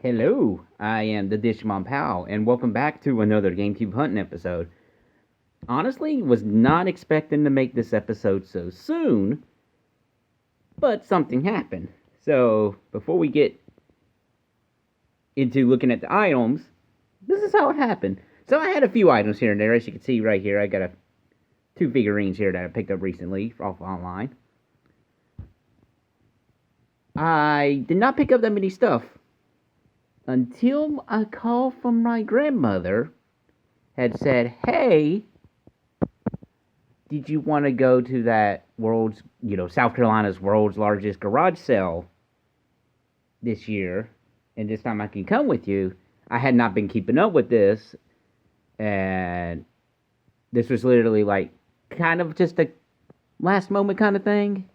Hello, I am the Dishmon Pal, and welcome back to another GameCube hunting episode. Honestly, was not expecting to make this episode so soon, but something happened. So, before we get into looking at the items, this is how it happened. So, I had a few items here and there, as you can see right here. I got two figurines here that I picked up recently off online. I did not pick up that many stuff until a call from my grandmother had said, hey, did you want to go to that South Carolina's world's largest garage sale this year? And this time I can come with you. I had not been keeping up with this. And this was literally like kind of just a last moment kind of thing.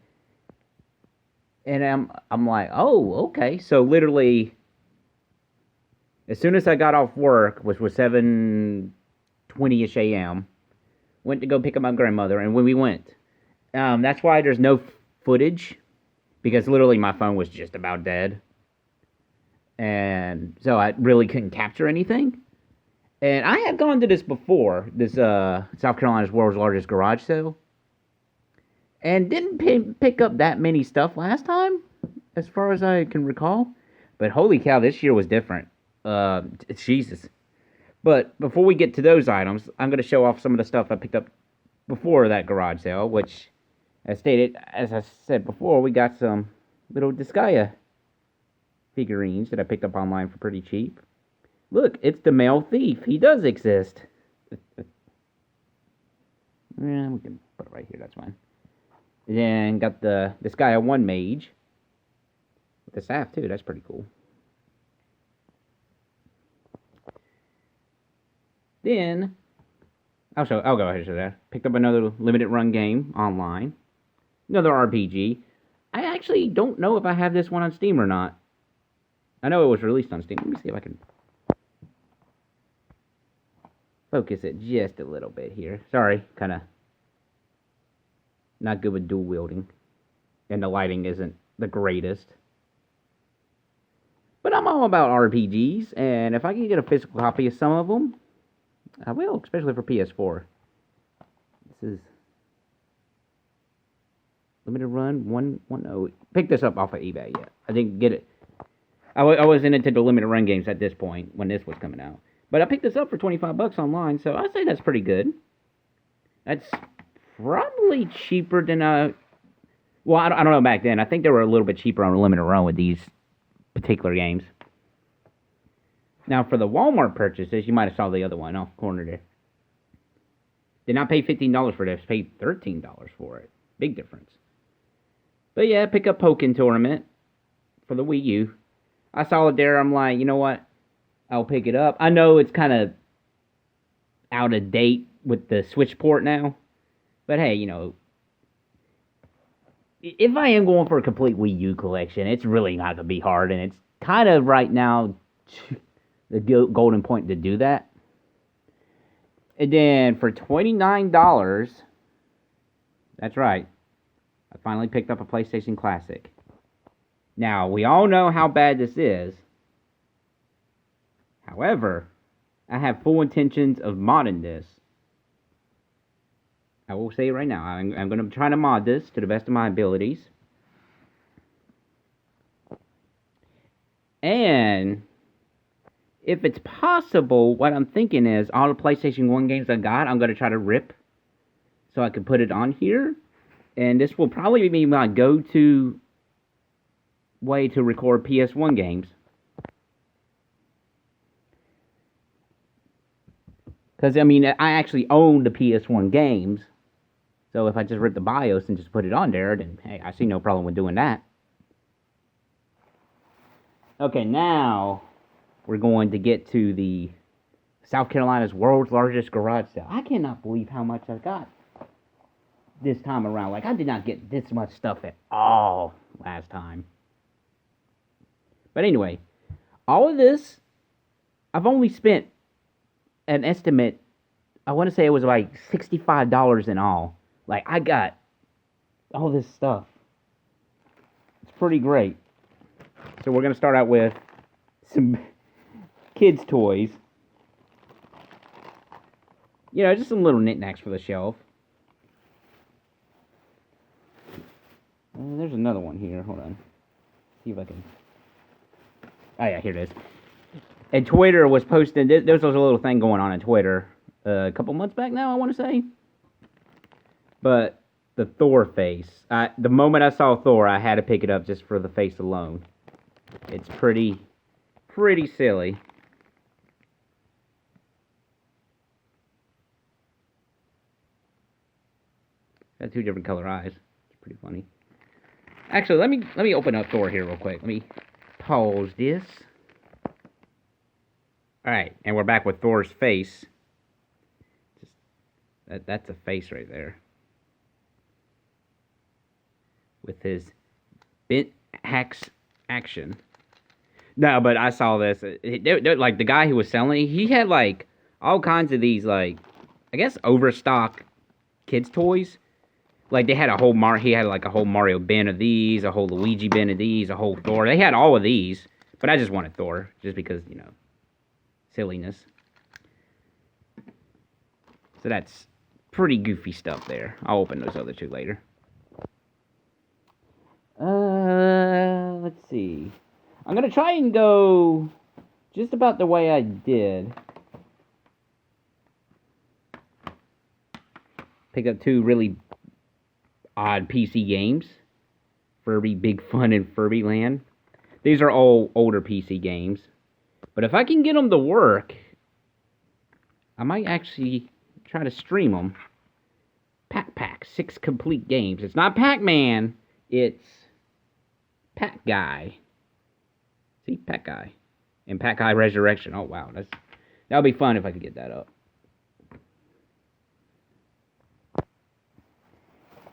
And I'm like, oh, okay. So literally, as soon as I got off work, which was 7:20ish a.m., went to go pick up my grandmother, and when we went, that's why there's no footage, because literally my phone was just about dead, and so I really couldn't capture anything. And I had gone to this before, this South Carolina's world's largest garage sale, and didn't pick up that many stuff last time, as far as I can recall. But holy cow, this year was different. Jesus. But before we get to those items, I'm going to show off some of the stuff I picked up before that garage sale, which, as I said before, we got some little Disgaea figurines that I picked up online for pretty cheap. Look, it's the male thief. He does exist. Yeah, we can put it right here, that's fine. And then got the Disgaea 1 mage. With the staff, too, that's pretty cool. Then, I'll go ahead and show that. Picked up another limited run game online. Another RPG. I actually don't know if I have this one on Steam or not. I know it was released on Steam. Let me see if I can focus it just a little bit here. Sorry, kind of not good with dual wielding. And the lighting isn't the greatest. But I'm all about RPGs, and if I can get a physical copy of some of them, I will, especially for PS4. This is limited run 110. Picked this up off of eBay yet. I didn't get it. I wasn't into the limited run games at this point when this was coming out. But I picked this up for $25 online, so I say that's pretty good. That's probably cheaper than well, I don't know back then. I think they were a little bit cheaper on a limited run with these particular games. Now, for the Walmart purchases, you might have saw the other one off the corner there. Did not pay $15 for this, paid $13 for it. Big difference. But yeah, pick up Pokken Tournament for the Wii U. I saw it there, I'm like, you know what? I'll pick it up. I know it's kind of out of date with the Switch port now. But hey, if I am going for a complete Wii U collection, it's really not going to be hard. And it's kind of right now the golden point to do that. And then for $29, that's right, I finally picked up a PlayStation Classic. Now, we all know how bad this is. However, I have full intentions of modding this. I will say it right now. I'm going to try to mod this to the best of my abilities. And if it's possible, what I'm thinking is all the PlayStation 1 games I got, I'm going to try to rip so I can put it on here. And this will probably be my go-to way to record PS1 games. Because, I actually own the PS1 games. So if I just rip the BIOS and just put it on there, then, hey, I see no problem with doing that. Okay, now we're going to get to the South Carolina's world's largest garage sale. I cannot believe how much I got this time around. Like, I did not get this much stuff at all last time. But anyway, all of this, I've only spent an estimate, I want to say it was like $65 in all. Like, I got all this stuff. It's pretty great. So we're going to start out with some kids' toys. You know, just some little knickknacks for the shelf. There's another one here. Hold on. See if I can. Oh, yeah, here it is. And Twitter was posting. There was a little thing going on Twitter a couple months back now, I want to say. But the Thor face. The moment I saw Thor, I had to pick it up just for the face alone. It's pretty silly. Got two different color eyes. It's pretty funny. Actually, let me open up Thor here real quick. Let me pause this. All right, and we're back with Thor's face. That's a face right there. With his bent hacks action. No, but I saw this. Like, the guy who was selling, he had, like, all kinds of these, like, I guess overstock kids' toys. Like, they had he had, like, a whole Mario bin of these, a whole Luigi bin of these, a whole Thor. They had all of these, but I just wanted Thor, just because, you know, silliness. So that's pretty goofy stuff there. I'll open those other two later. Let's see. I'm gonna try and go just about the way I did. Picked up two really odd PC games. Furby Big Fun and Furby Land. These are all older PC games. But if I can get them to work, I might actually try to stream them. Pack, 6 complete games. It's not Pac-Man, it's Pack Guy. See, Pack Guy. And Pack Guy Resurrection. Oh, wow. That'll be fun if I could get that up.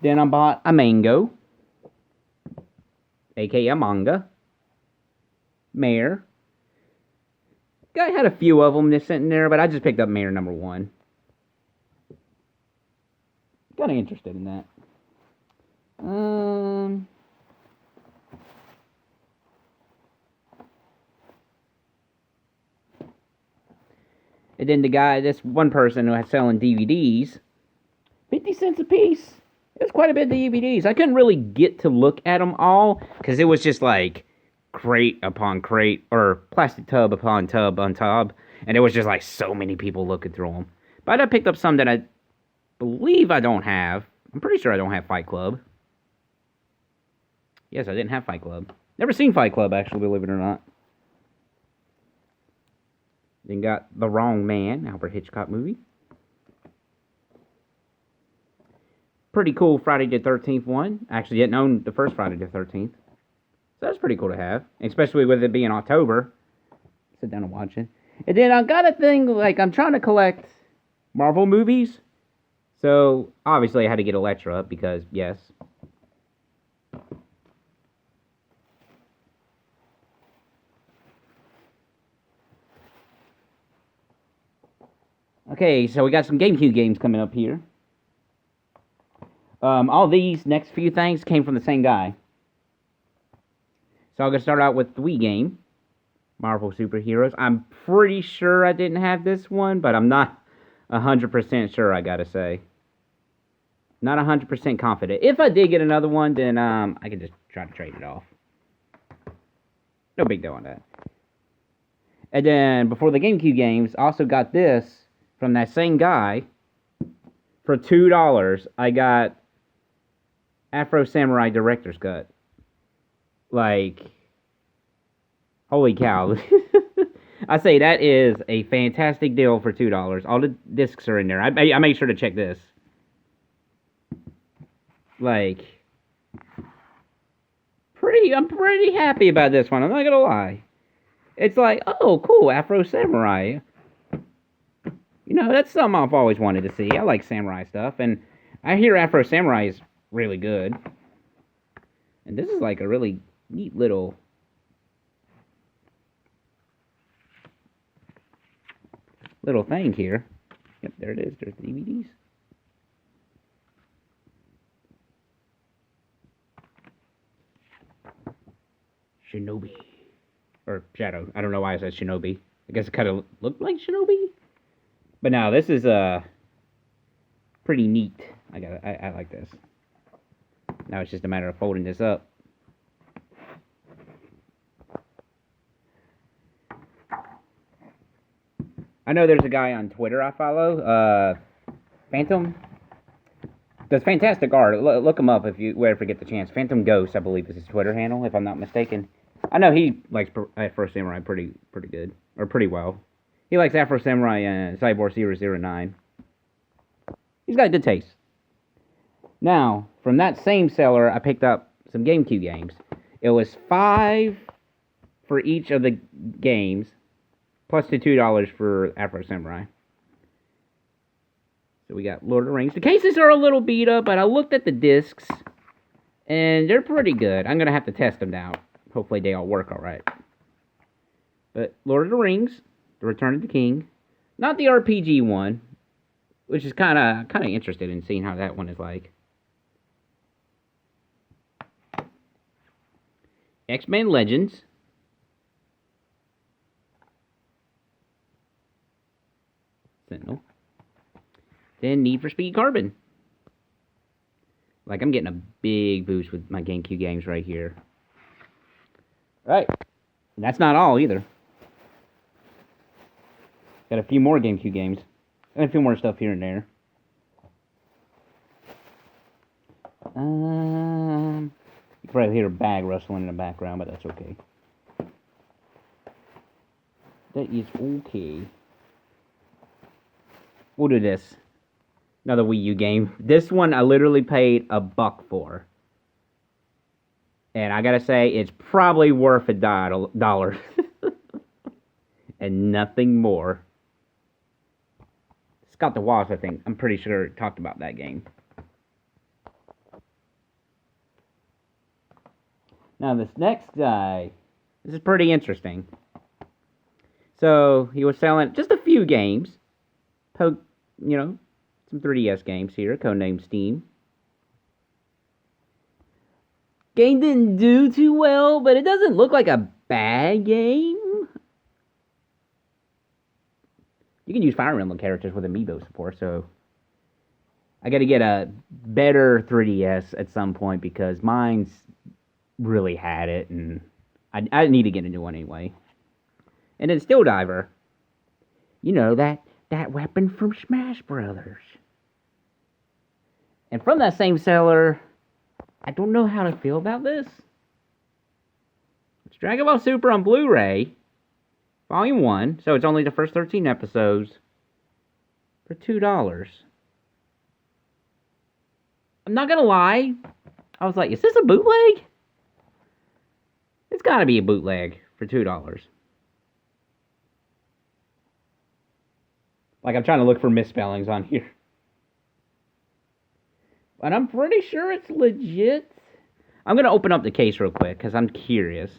Then I bought a mango. A.k.a. a manga. Mare. I had a few of them just sitting there, but I just picked up Mare number 1. Kind of interested in that. And then this one person who was selling DVDs, 50 cents a piece. It was quite a bit of DVDs. I couldn't really get to look at them all, because it was just like crate upon crate, or plastic tub upon tub on tub, and it was just like so many people looking through them. But I picked up some that I believe I don't have. I'm pretty sure I don't have Fight Club. Yes, I didn't have Fight Club. Never seen Fight Club, actually, believe it or not. Then got The Wrong Man, Alfred Hitchcock movie. Pretty cool Friday the 13th one. Actually, didn't own the first Friday the 13th. So that's pretty cool to have. Especially with it being October. Sit down and watch it. And then I got a thing, like, I'm trying to collect Marvel movies. So, obviously, I had to get Elektra because, yes. Okay, so we got some GameCube games coming up here. All these next few things came from the same guy. So I'm going to start out with the Wii game. Marvel Superheroes. I'm pretty sure I didn't have this one, but I'm not 100% sure, I gotta say. Not 100% confident. If I did get another one, then I can just try to trade it off. No big deal on that. And then, before the GameCube games, I also got this from that same guy. For $2, I got Afro Samurai Director's Cut. Like, holy cow. I say that is a fantastic deal for $2. All the discs are in there. I made sure to check this. Like, I'm pretty happy about this one. I'm not gonna lie. It's like, oh, cool, Afro Samurai. You know, that's something I've always wanted to see. I like samurai stuff, and I hear Afro Samurai is really good. And this is like a really neat little thing here. Yep, there it is. There's the DVDs. Shinobi. Or Shadow. I don't know why I said Shinobi. I guess it kind of looked like Shinobi. But no, this is pretty neat. I like this. Now it's just a matter of folding this up. I know there's a guy on Twitter I follow, Phantom. Does fantastic art. Look him up if you ever get the chance. Phantom Ghost, I believe, is his Twitter handle, if I'm not mistaken. I know he likes Afro Samurai pretty good, or pretty well. He likes Afro Samurai and Cyborg 009. He's got good taste. Now, from that same seller, I picked up some GameCube games. It was $5 for each of the games, plus the $2 for Afro Samurai. So we got Lord of the Rings. The cases are a little beat up, but I looked at the discs, and they're pretty good. I'm going to have to test them out. Hopefully they all work all right. But Lord of the Rings, The Return of the King, not the RPG one, which is kind of interested in seeing how that one is like. X-Men Legends. Sentinel. Then Need for Speed Carbon. Like, I'm getting a big boost with my GameCube games right here. Right. And that's not all, either. Got a few more GameCube games. And a few more stuff here and there. You can probably hear a bag rustling in the background, but that's okay. That is okay. We'll do this. Another Wii U game. This one I literally paid $1 for. And I gotta say, it's probably worth $1. And nothing more. Scott the Wasp, I think. I'm pretty sure talked about that game. Now this next guy, this is pretty interesting. So he was selling just a few games. Some 3DS games here, codenamed Steam. Game didn't do too well, but it doesn't look like a bad game. You can use Fire Emblem characters with Amiibo support, so I got to get a better 3DS at some point because mine's really had it, and I need to get a new one anyway. And then Steel Diver. You know, that weapon from Smash Brothers. And from that same seller, I don't know how to feel about this. It's Dragon Ball Super on Blu-ray, Volume 1, so it's only the first 13 episodes, for $2. I'm not gonna lie, I was like, is this a bootleg? It's gotta be a bootleg for $2. Like, I'm trying to look for misspellings on here. But I'm pretty sure it's legit. I'm going to open up the case real quick, because I'm curious.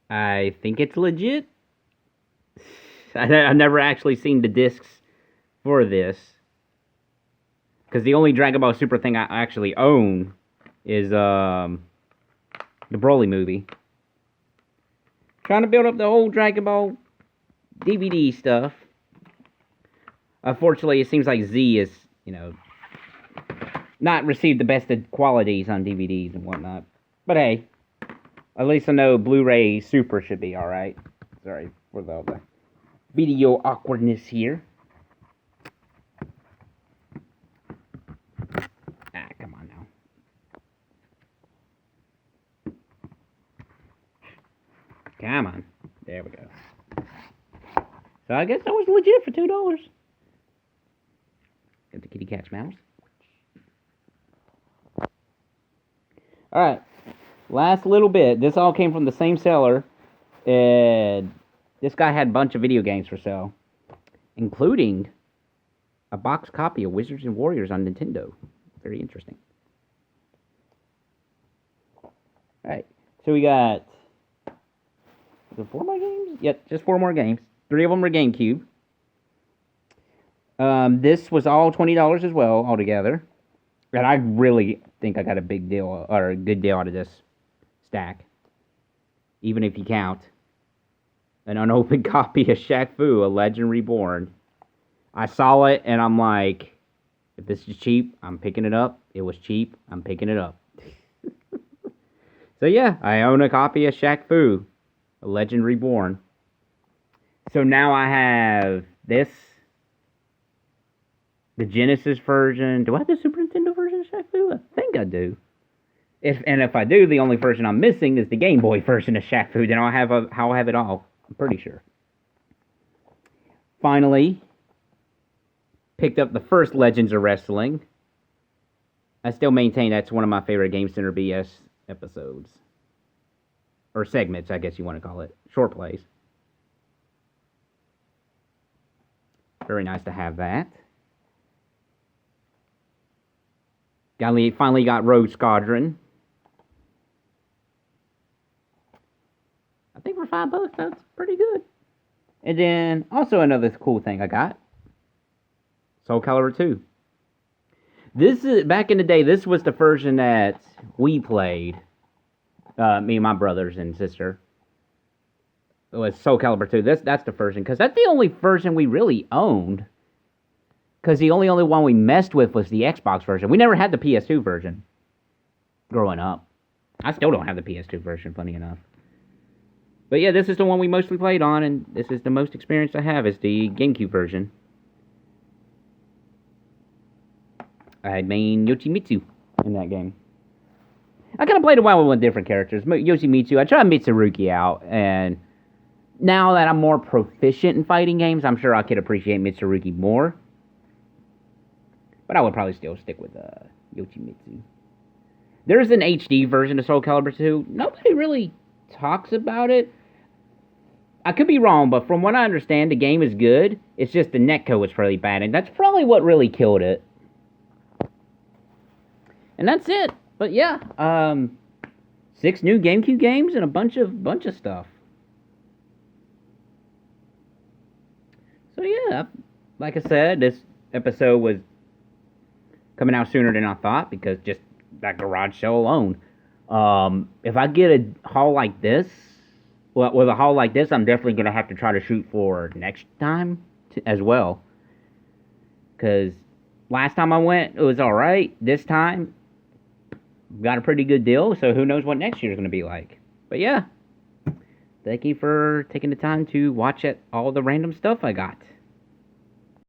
I think it's legit. I've never actually seen the discs for this. Because the only Dragon Ball Super thing I actually own is the Broly movie. Trying to build up the whole Dragon Ball DVD stuff. Unfortunately, it seems like Z is, not received the best of qualities on DVDs and whatnot. But hey, at least I know Blu-ray Super should be alright. Sorry for the video awkwardness here. Come on now. Come on. There we go. So I guess that was legit for $2. Got the kitty cat's mouse. Alright, last little bit. This all came from the same seller. And this guy had a bunch of video games for sale, including a box copy of Wizards and Warriors on Nintendo. Very interesting. Alright, so we got... Is it 4 more games? Yep, just 4 more games. 3 of them are GameCube. This was all $20 as well, altogether. And I really think I got a big deal, or a good deal out of this stack. even if you count. An unopened copy of Shaq Fu, A Legend Reborn. I saw it, and I'm like, if this is cheap, I'm picking it up. It was cheap, I'm picking it up. So yeah, I own a copy of Shaq Fu, A Legend Reborn. So now I have this, the Genesis version. Do I have the Super Nintendo version of Shaq Fu? I think I do. If I do, the only version I'm missing is the Game Boy version of Shaq Fu. Then I'll have it all. I'm pretty sure. Finally, picked up the first Legends of Wrestling. I still maintain that's one of my favorite Game Center BS episodes. Or segments, I guess you want to call it. Short plays. Very nice to have that. Finally got Rogue Squadron. I think for $5, that's pretty good. And then, also another cool thing I got. Soul Calibur 2. This is, back in the day, this was the version that we played. Me and my brothers and sister. It was Soul Calibur 2. That's the version, because that's the only version we really owned. Because the only one we messed with was the Xbox version. We never had the PS2 version growing up. I still don't have the PS2 version, funny enough. But yeah, this is the one we mostly played on, and this is the most experience I have, is the GameCube version. I had main Yoshimitsu in that game. I kind of played a while with different characters. Yoshimitsu, I tried Mitsurugi out, and now that I'm more proficient in fighting games, I'm sure I could appreciate Mitsurugi more. But I would probably still stick with Yoshimitsu. There's an HD version of Soul Calibur 2. Nobody really talks about it. I could be wrong, but from what I understand, the game is good. It's just the netcode was really bad, and that's probably what really killed it. And that's it. But yeah, 6 new GameCube games and a bunch of stuff. So yeah, like I said, this episode was coming out sooner than I thought because just that garage sale alone. If I get a haul like this, well, with a haul like this, I'm definitely going to have to try to shoot for next time as well. Because last time I went, it was alright. This time, got a pretty good deal, so who knows what next year is going to be like. But yeah, thank you for taking the time to watch all the random stuff I got.